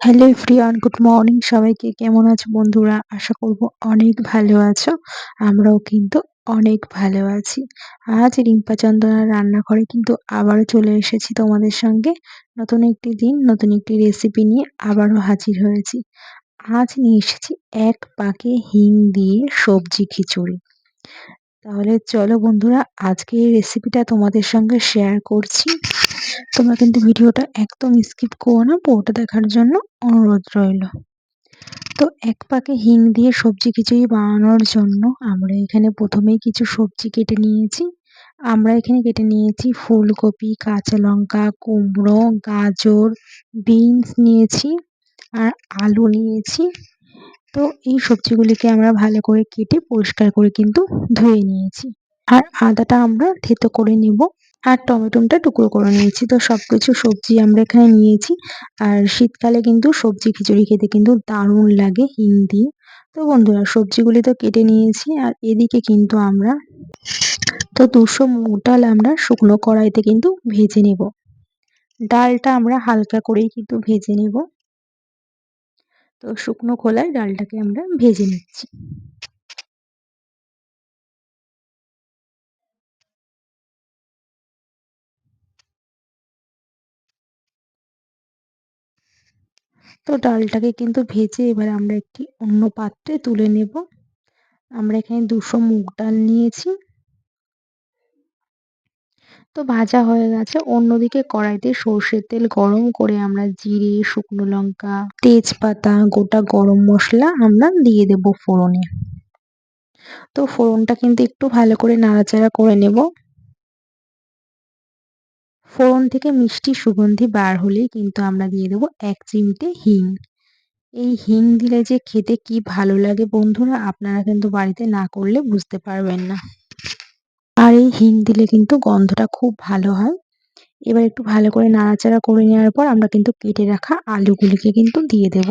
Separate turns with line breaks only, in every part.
Hello everyone, good morning সবাইকে। কেমন আছো বন্ধুরা? আশা করব অনেক ভালো আছো। আমরাও কিন্তু অনেক ভালো আছি। আজ রিম্পা চন্দনার রান্নাঘরে কিন্তু আবারও চলে এসেছি তোমাদের সঙ্গে। নতুন একটি দিন, নতুন একটি রেসিপি নিয়ে আবারও হাজির হয়েছি। আজ নিয়ে এসেছি এক পাকে হিং দিয়ে সবজি খিচুড়ি। তাহলে চলো বন্ধুরা, আজকে এই রেসিপিটা তোমাদের সঙ্গে শেয়ার করছি। তোমরা কিন্তু ভিডিওটা একদম স্কিপ করো না, পুরোটা দেখার জন্য অনুরোধ রইল। তো এক পাকে হিং দিয়ে সবজি খিচুড়ি বানানোর জন্য আমরা এখানে প্রথমেই কিছু সবজি কেটে নিয়েছি। আমরা এখানে কেটে নিয়েছি ফুলকপি, কাঁচা লঙ্কা, কুমড়ো, গাজর, বিনস নিয়েছি আর আলু নিয়েছি। তো এই সবজিগুলিকে আমরা ভালো করে কেটে পরিষ্কার করে কিন্তু ধুয়ে নিয়েছি। আর আদাটা আমরা থেতো করে নেব। আর টমেটোটা টুকরো করে নিয়েছি। তো সবকিছু সবজি আমরা এখানে নিয়েছি। আর শীতকালে কিন্তু সবজি খিচুড়ি খেতে কিন্তু দারুণ লাগে হিং দিয়ে। তো বন্ধুরা, সবজিগুলি তো কেটে নিয়েছি। আর এদিকে কিন্তু আমরা 200 মুগ ডাল আমরা শুকনো কড়াইতে কিন্তু ভেজে নেব। ডালটা আমরা হালকা করেই কিন্তু ভেজে নেব। তো শুকনো খোলায় ডালটাকে আমরা ভেজে নিচ্ছি। তো ডালটাকে কিন্তু ভেজে এবার আমরা একটি অন্য পাত্রে তুলে নেব। আমরা এখানে 200 মুগ ডাল নিয়েছি। তো ভাজা হয়ে গেছে। অন্যদিকে কড়াইতে সর্ষের তেল গরম করে আমরা জিরে, শুকনো লঙ্কা, তেজপাতা, গোটা গরম মশলা আমরা দিয়ে দেব ফোড়নে। তো ফোড়নটা কিন্তু একটু ভালো করে নাড়াচাড়া করে নেব। ফোড়ন থেকে মিষ্টি সুগন্ধি বার হলেই কিন্তু আমরা দিয়ে দেব 1 চিমটে হিং। এই হিং দিলে যে খেতে কি ভালো লাগে বন্ধুরা, আপনারা কিন্তু বাড়িতে না করলে বুঝতে পারবেন না। আর এই হিং দিলে কিন্তু গন্ধটা খুব ভালো হয়। এবার একটু ভালো করে নাড়াচাড়া করে নেওয়ার পর আমরা কিন্তু কেটে রাখা আলুগুলিকে কিন্তু দিয়ে দেব।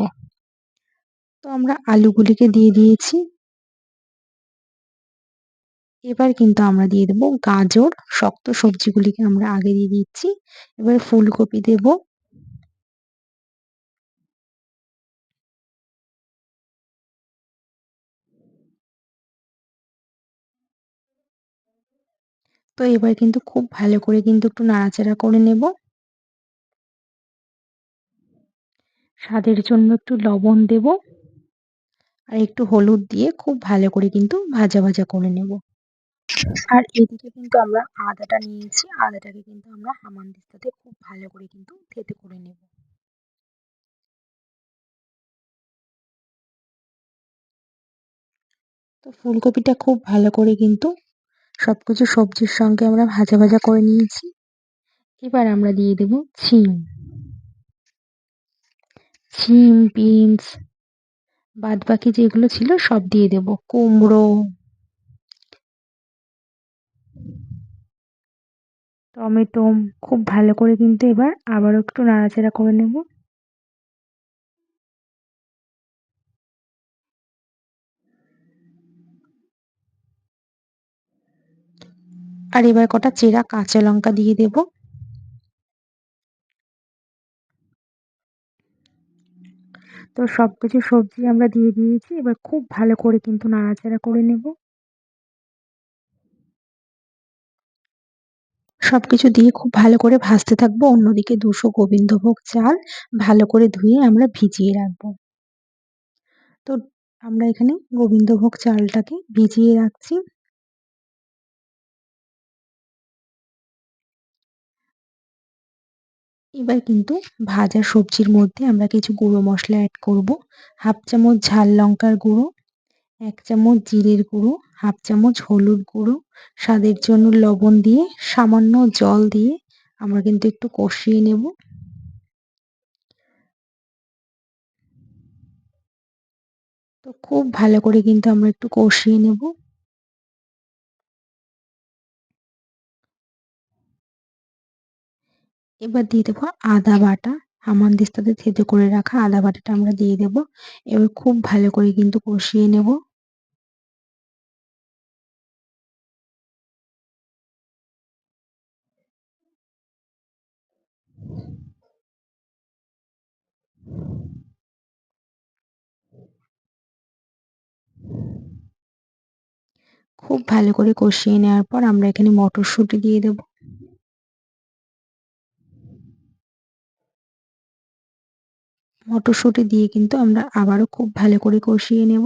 তো আমরা আলুগুলিকে দিয়ে দিয়েছি। এবার কিন্তু আমরা দিয়ে দেব গাজর। শক্ত সবজিগুলিকে আমরা আগে দিয়ে দিচ্ছি। এবার ফুলকপি দেব। তো এবার কিন্তু খুব ভালো করে কিন্তু একটু নাড়াচাড়া করে নেব। স্বাদের জন্য একটু লবণ দেব। আর একটু হলুদ দিয়ে খুব ভালো করে কিন্তু ভাজা ভাজা করে নেব। আর এদিকে কিন্তু আমরা আদাটা নিয়েছি। আদাটাকে কিন্তু আমরা হামানদিস্তাতে খুব ভালো করে কিন্তু থেতে করে নেব। তো ফুলকপিটা খুব ভালো করে কিন্তু সবকিছু সবজির সঙ্গে আমরা ভাজা ভাজা করে নিয়েছি। এবার আমরা দিয়ে দেব শিম। শিম, বিনস, বাদবাকি যেগুলো ছিল সব দিয়ে দেব। কুমড়ো, টমেটো খুব ভালো করে কিন্তু এবার আবারও একটু নাড়াচাড়া করে নেব। আর এবার কটা চেরা কাঁচা লঙ্কা দিয়ে দেব। তো সবকিছু সবজি আমরা দিয়ে দিয়েছি। এবার খুব ভালো করে কিন্তু নাড়াচাড়া করে নেব। সবকিছু দিয়ে খুব ভালো করে ভাজতে থাকবো। অন্যদিকে 200 গোবিন্দভোগ চাল ভালো করে ধুয়ে আমরা ভিজিয়ে রাখবো। তো আমরা এখানে গোবিন্দভোগ চালটাকে ভিজিয়ে রাখছি। এবার কিন্তু ভাজা সবজির মধ্যে আমরা কিছু গুঁড়ো মশলা অ্যাড করব। 1/2 চামচ ঝাল লঙ্কার গুঁড়ো, 1 চামচ জিরের গুঁড়ো, 1/2 চামচ হলুদ গুঁড়ো, স্বাদের জন্য লবণ দিয়ে সামান্য জল দিয়ে আমরা কিন্তু একটু কষিয়ে নেব। তো খুব ভালো করে কিন্তু আমরা একটু কষিয়ে নেব। এবার দিয়ে দেবো আদা বাটা। হামানদিস্তাতে থেতো করে রাখা আদা বাটাটা আমরা দিয়ে দেব। এবার খুব ভালো করে কিন্তু কষিয়ে নেব। খুব ভালো করে কষিয়ে নেওয়ার পর আমরা এখানে মটরশুঁটি দিয়ে দেব। মটরশুঁটি দিয়ে কিন্তু আমরা আবারও খুব ভালো করে কষিয়ে নেব।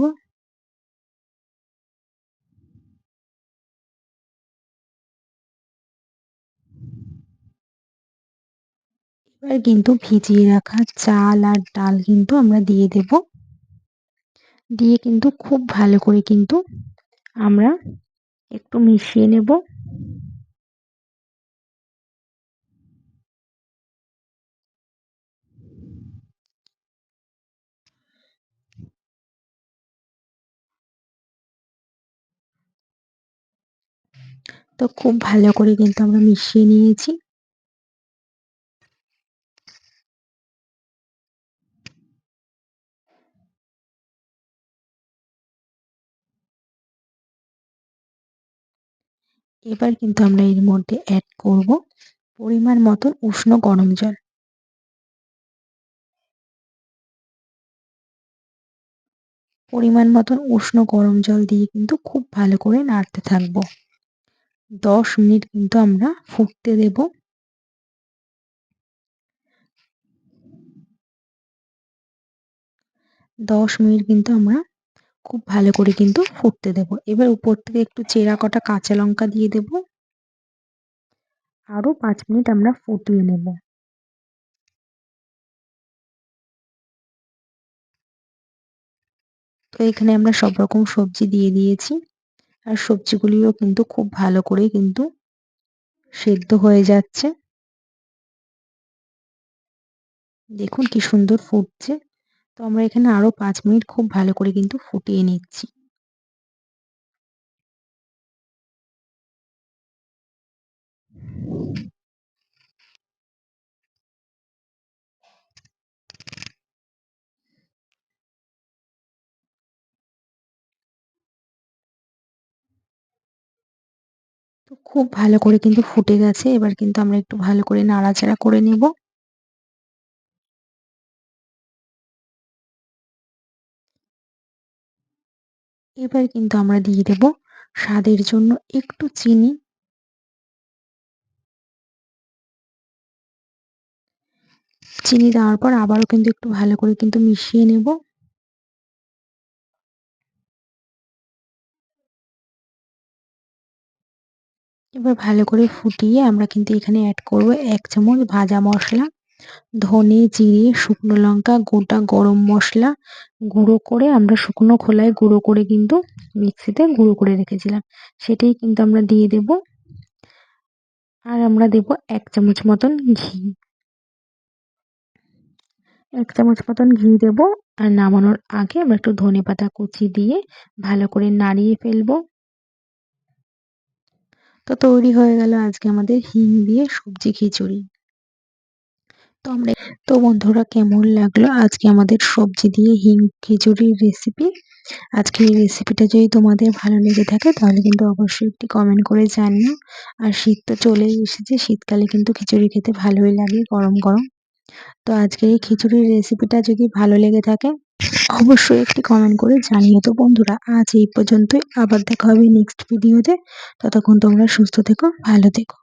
এবার কিন্তু ভিজিয়ে রাখা চাল আর ডাল কিন্তু আমরা দিয়ে দেব। দিয়ে কিন্তু খুব ভালো করে কিন্তু আমরা একটু মিশিয়ে নেব। তো খুব ভালো করে কিন্তু আমরা মিশিয়ে নিয়েছি। এবার কিন্তু আমরা এর মধ্যে অ্যাড করব পরিমাণ মতো উষ্ণ গরম জল। পরিমাণ মতন উষ্ণ গরম জল দিয়ে কিন্তু খুব ভালো করে নাড়তে থাকবো। ১০ মিনিট কিন্তু আমরা ফুটতে দেব। ১০ মিনিট কিন্তু আমরা খুব ভালো করে কিন্তু ফুটতে দেব। এবার উপর থেকে একটু চেরা কটা কাঁচা লঙ্কা দিয়ে দেব। আরও ৫ মিনিট আমরা ফুটিয়ে নেব। তো এখানে আমরা সব রকম সবজি দিয়ে দিয়েছি। আর সবজিগুলিও কিন্তু খুব ভালো করে কিন্তু সেদ্ধ হয়ে যাচ্ছে। দেখুন কি সুন্দর ফুটছে। তো আমরা এখানে আরো ৫ মিনিট খুব ভালো করে কিন্তু ফুটিয়ে নিচ্ছি। তো খুব ভালো করে কিন্তু ফুটে গেছে। এবার কিন্তু আমরা একটু ভালো করে নাড়াচাড়া করে নেব। এবার কিন্তু আমরা দিয়ে দেব স্বাদের জন্য একটু চিনি। চিনি দেওয়ার পর আবারও কিন্তু একটু ভালো করে কিন্তু মিশিয়ে নেব। এবার ভালো করে ফুটিয়ে আমরা কিন্তু এখানে অ্যাড করব ১ চামচ ভাজা মসলা, ধনে, জিরে, শুকনো লঙ্কা, গোটা গরম মসলা গুঁড়ো করে আমরা শুকনো খোলায় গুঁড়ো করে কিন্তু মিক্সিতে গুঁড়ো করে রেখেছিলাম। সেটাই কিন্তু আমরা দিয়ে দেব। আর আমরা দেব ১ চামচ মতন ঘি। ১ চামচ মতন ঘি দেব। আর নামানোর আগে আমরা একটু ধনেপাতা কুচি দিয়ে ভালো করে নাড়িয়ে ফেলবো। তো তৈরি হয়ে গেল আজকে আমাদের হিং দিয়ে সবজি খিচুড়ি। তো আমরা তো বন্ধুরা কেমন লাগলো আজকে আমাদের সবজি দিয়ে হিং খিচুড়ির রেসিপি। আজকের এই রেসিপিটা যদি তোমাদের ভালো লেগে থাকে তাহলে কিন্তু অবশ্যই একটি কমেন্ট করে জানিও। আর শীত তো চলেই এসেছে, শীতকালে কিন্তু খিচুড়ি খেতে ভালোই লাগে গরম গরম। তো আজকের এই খিচুড়ির রেসিপিটা যদি ভালো লেগে থাকে অবশ্যই একটি কমেন্ট করে জানিও। তো বন্ধুরা আজ এই পর্যন্তই, আবার দেখা হবে নেক্সট ভিডিওতে। ততক্ষণ তোমরা সুস্থ থেকো, ভালো থেকো।